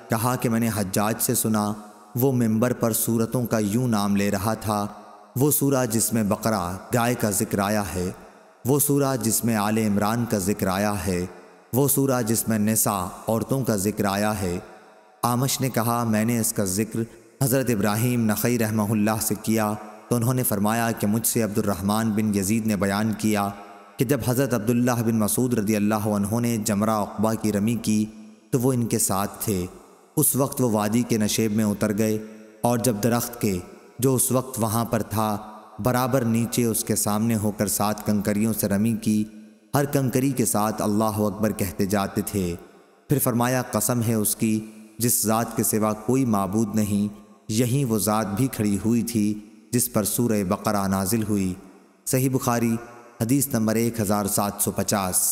کہا کہ میں نے حجاج سے سنا، وہ منبر پر سورتوں کا یوں نام لے رہا تھا: وہ سورہ جس میں بقرہ گائے کا ذکر آیا ہے، وہ سورہ جس میں آل عمران کا ذکر آیا ہے، وہ سورہ جس میں نساء عورتوں کا ذکر آیا ہے۔ اعمش نے کہا میں نے اس کا ذکر حضرت ابراہیم نخعی رحمہ اللہ سے کیا تو انہوں نے فرمایا کہ مجھ سے عبد الرحمن بن یزید نے بیان کیا کہ جب حضرت عبداللہ بن مسعود رضی اللہ عنہ نے جمرہ عقبہ کی رمی کی تو وہ ان کے ساتھ تھے۔ اس وقت وہ وادی کے نشیب میں اتر گئے اور جب درخت کے جو اس وقت وہاں پر تھا برابر نیچے اس کے سامنے ہو کر 7 کنکریوں سے رمی کی، ہر کنکری کے ساتھ اللہ اکبر کہتے جاتے تھے۔ پھر فرمایا قسم ہے اس کی جس ذات کے سوا کوئی معبود نہیں، یہیں وہ ذات بھی کھڑی ہوئی تھی جس پر سورہ بقرہ نازل ہوئی۔ صحیح بخاری حدیث نمبر 1750۔